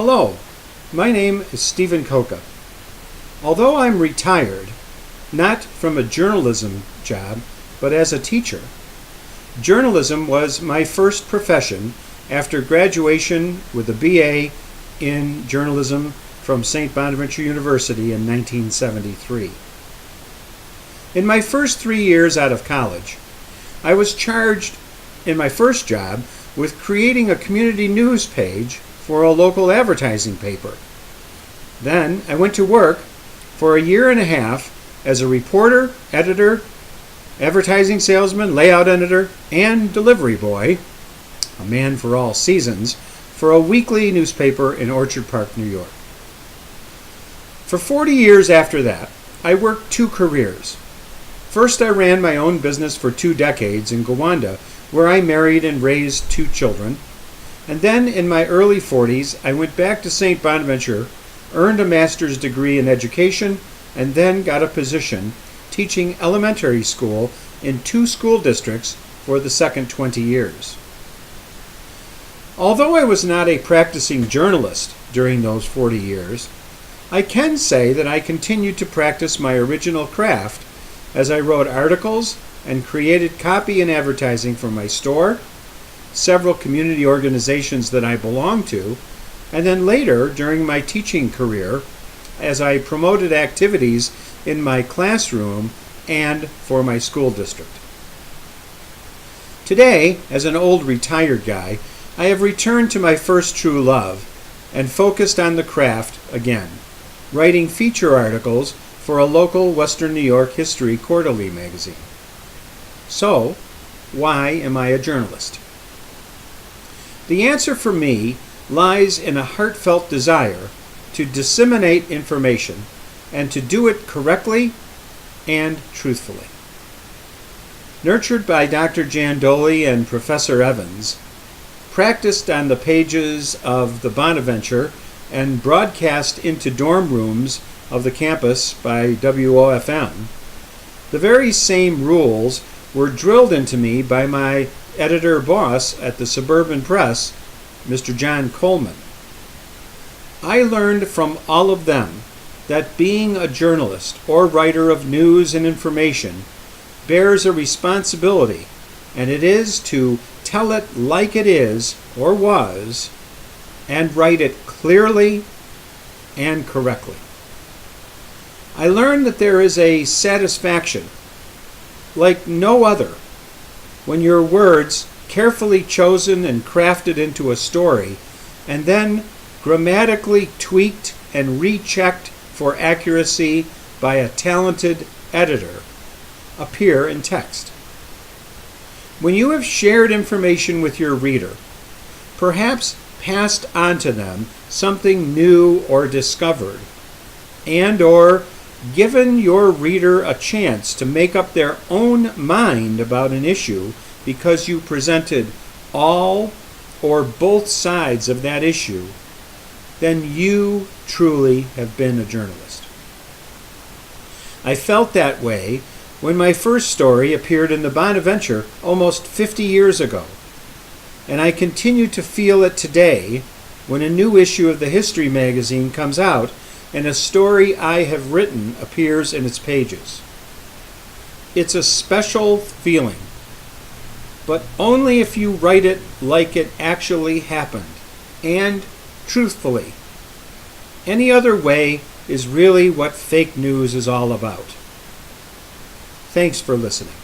Hello, my name is Stephen Cocca. Although I'm retired, not from a journalism job, but as a teacher, journalism was my first profession after graduation with a BA in journalism from St. Bonaventure University in 1973. In my first 3 years out of college, I was charged in my first job with creating a community news page for a local advertising paper. Then I went to work for a year and a half as a reporter, editor, advertising salesman, layout editor, and delivery boy, a man for all seasons, for a weekly newspaper in Orchard Park, New York. For 40 years after that, I worked 2 careers. First, I ran my own business for 2 decades in Gowanda, where I married and raised 2 children. And then in my early 40s, I went back to St. Bonaventure, earned a master's degree in education, and then got a position teaching elementary school in 2 school districts for the second 20 years. Although I was not a practicing journalist during those 40 years, I can say that I continued to practice my original craft as I wrote articles and created copy and advertising for my store, several community organizations that I belonged to, and then later during my teaching career as I promoted activities in my classroom and for my school district. Today, as an old retired guy, I have returned to my first true love and focused on the craft again, writing feature articles for a local Western New York history quarterly magazine. So, why am I a journalist? The answer for me lies in a heartfelt desire to disseminate information and to do it correctly and truthfully. Nurtured by Dr. Jandoli and Professor Evans, practiced on the pages of the Bonaventure and broadcast into dorm rooms of the campus by WOFM, the very same rules were drilled into me by my editor boss at the Suburban Press, Mr. John Coleman. I learned from all of them that being a journalist or writer of news and information bears a responsibility, and it is to tell it like it is or was, and write it clearly and correctly. I learned that there is a satisfaction like no other when your words, carefully chosen and crafted into a story, and then grammatically tweaked and rechecked for accuracy by a talented editor, appear in text. When you have shared information with your reader, perhaps passed on to them something new or discovered, and or given your reader a chance to make up their own mind about an issue because you presented all or both sides of that issue, then you truly have been a journalist. I felt that way when my first story appeared in the Bonaventure almost 50 years ago, and I continue to feel it today when a new issue of the History magazine comes out and a story I have written appears in its pages. It's a special feeling, but only if you write it like it actually happened, and truthfully. Any other way is really what fake news is all about. Thanks for listening.